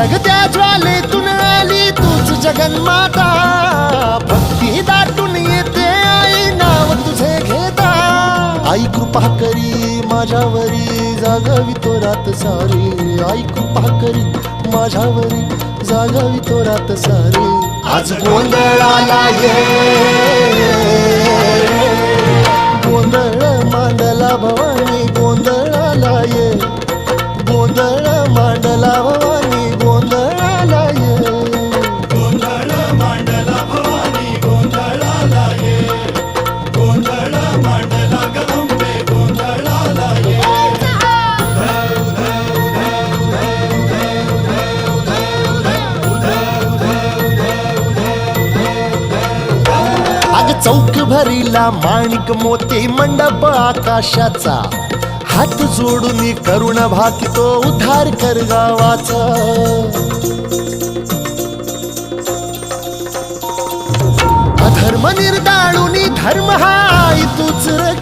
जगत्या ज्वालेतून आली तूच जगन्माता, भक्ती दाटून येते आई नाव तुझे घेता. आई कृपा करी माझ्यावरी जागावी तो रात सारी, आई कृपा करी माझ्यावरी जागावी तो रात सारी. आज गोंधळाला ये, गोंधळ मांडला भवानी गोंधळाला ये, गोंधळ मांडला भवानी गोंधळाला ये. गोंधळ मांडला भवानी गोंधळाला ये, गोंधळ मांडला गंबे गोंधळाला ये. अग चौक भरीला माणिक मोती मंडप आकाशाचा, हात जोडून करुण भाकितो उद्धार कर गावाचा. अधर्म निर्दाळून धर्म हा आई तूच